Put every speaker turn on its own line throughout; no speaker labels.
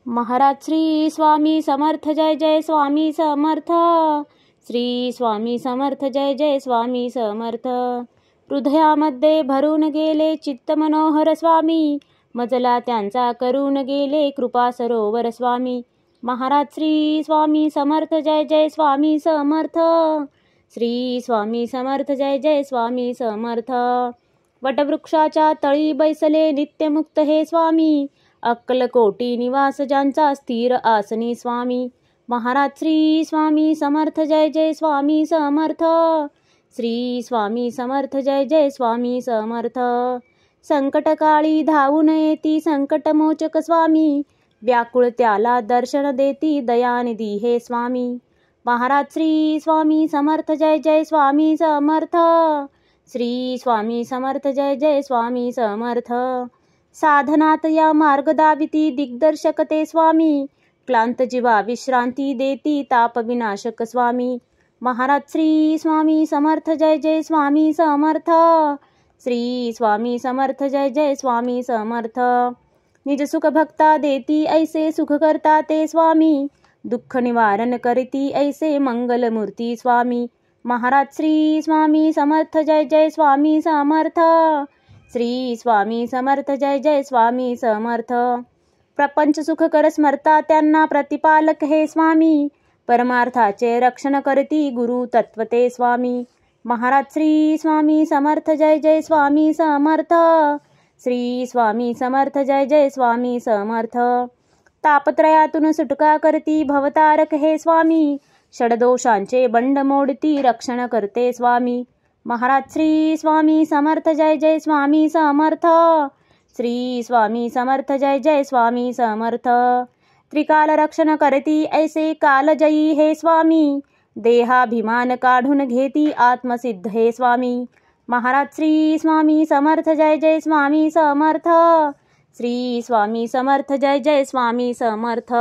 महाराज श्री स्वामी समर्थ जय जय स्वामी समर्थ. श्री स्वामी समर्थ जय जय स्वामी समर्थ. हृदयामध्ये भरून गेले चित्त मनोहर स्वामी, मजला त्यांचा करून गेले कृपा सरोवर स्वामी. महाराज श्री स्वामी समर्थ जय जय स्वामी समर्थ. श्री स्वामी समर्थ जय जय स्वामी समर्थ. वटवृक्षाच्या तळी बैसले नित्यमुक्त हे स्वामी, अक्कलकोटी निवास ज्यांचा स्थिर आसनी स्वामी. महाराज श्री स्वामी समर्थ जय जय स्वामी समर्थ. श्री स्वामी समर्थ जय जय स्वामी समर्थ. संकटकाळी धावून येती संकटमोचक स्वामी, व्याकुळ त्याला दर्शन देती दयानिधी हे स्वामी. महाराज श्री स्वामी समर्थ जय जय स्वामी समर्थ. श्री स्वामी समर्थ जय जय स्वामी समर्थ. साधनात या मार्ग दाविती दिग्दर्शक ते स्वामी, क्लांत जीवा विश्रांती देती ताप विनाशक स्वामी. महाराज श्री स्वामी समर्थ जय जय स्वामी समर्थ. श्री स्वामी समर्थ जय जय स्वामी समर्थ. निज सुख भक्ता देती ऐसे सुख करता ते स्वामी, दुःख निवारण करती ऐसे मंगलमूर्ती स्वामी. महाराज श्री स्वामी समर्थ जय जय स्वामी समर्थ. श्री स्वामी समर्थ जय जय स्वामी समर्थ. प्रपंच सुखकर स्मरता त्यांना प्रतिपालक हे स्वामी, परमार्थाचे रक्षण करती गुरु तत्व ते स्वामी. महाराज श्री स्वामी समर्थ जय जय स्वामी समर्थ. श्री स्वामी समर्थ जय जय स्वामी समर्थ. तापत्रयातून सुटका करती भवतारक हे स्वामी, षडदोषांचे बंड मोडती रक्षण करते स्वामी. महाराज श्री स्वामी समर्थ जय जय स्वामी समर्थ. श्री स्वामी समर्थ जय जय स्वामी समर्थ. त्रिकाल रक्षण करती ऐसे कालजयी हे स्वामी, देहाभिमान काढून घेती आत्मसिद्ध हे स्वामी. महाराज श्री स्वामी समर्थ जय जय स्वामी समर्थ. श्री स्वामी समर्थ जय जय स्वामी समर्थ.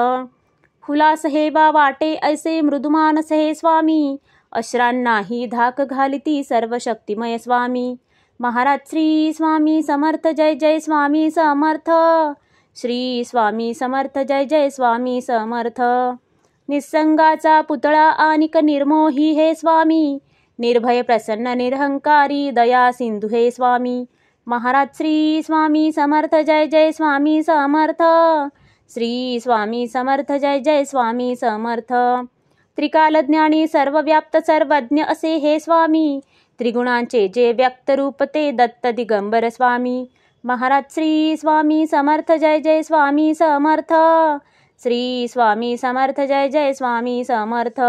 हुलास हेवा वाटे ऐसे मृदुमानस हे स्वामी, अश्रांनाही धाक घालिती सर्व शक्तिमय स्वामी. महाराज श्री स्वामी समर्थ जय जय स्वामी समर्थ. श्री स्वामी समर्थ जय जय स्वामी समर्थ. निसंगाचा पुतळा आनिक निर्मोही हे स्वामी, निर्भय प्रसन्न निरहंकारी दया सिंधू हे स्वामी. महाराज श्री स्वामी समर्थ जय जय स्वामी समर्थ. श्री स्वामी समर्थ जय जय स्वामी समर्थ. त्रिकालज्ञानी सर्वव्याप्त सर्वज्ञ असे हे स्वामी, त्रिगुणांचे जे व्यक्त रूप ते दत्त दिगंबर स्वामी. महाराज श्री स्वामी समर्थ जय जय स्वामी समर्थ. श्री स्वामी समर्थ जय जय स्वामी समर्थ.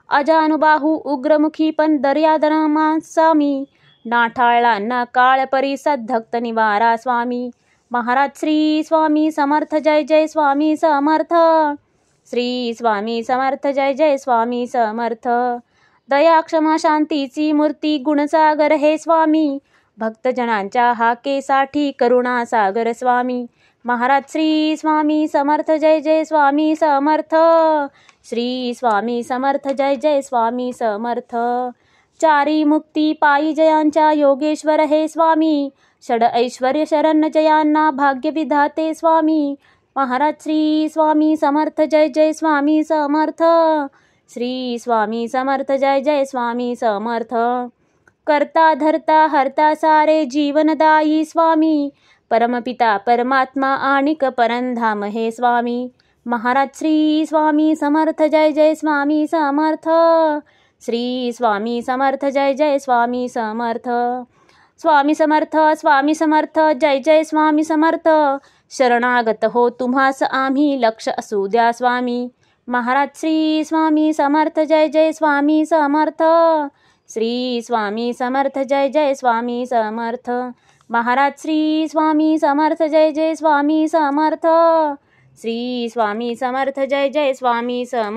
अजानुबाहू उग्रमुखी पण दर्यादनमा स्वामी, नाठाळांना काळ परिसद्धक्त निवारा स्वामी. महाराज श्री स्वामी समर्थ जय जय स्वामी समर्थ. श्री स्वामी समर्थ जय जय स्वामी समर्थ. दया क्षमा शांतीची मूर्ती गुणसागर हे स्वामी, भक्तजनांच्या हाकेसाठी करुणा सागर स्वामी. महाराज श्री स्वामी समर्थ जय जय स्वामी समर्थ. श्री स्वामी समर्थ जय जय स्वामी समर्थ. चारी मुक्ती पायी जयांच्या योगेश्वर हे स्वामी, षड ऐश्वर्य शरण जयांना भाग्य विधाते स्वामी. महाराज श्री स्वामी समर्थ जय जय स्वामी समर्थ. श्री स्वामी समर्थ जय जय स्वामी समर्थ. करता धरता हरता सारे जीवनदायी स्वामी, परमपिता परमात्मा आणिक परंधाम हे स्वामी. महाराज श्री स्वामी समर्थ जय जय स्वामी समर्थ. श्री स्वामी समर्थ जय जय स्वामी समर्थ. स्वामी समर्थ स्वामी समर्थ जय जय स्वामी समर्थ. शरणागत हो तुम्हास आम्ही लक्ष असू द्या स्वामी. महाराज श्री स्वामी समर्थ जय जय स्वामी समर्थ. श्री स्वामी समर्थ जय जय स्वामी समर्थ. महाराज श्री स्वामी समर्थ जय जय स्वामी समर्थ. श्री स्वामी समर्थ जय जय स्वामी समर्थ.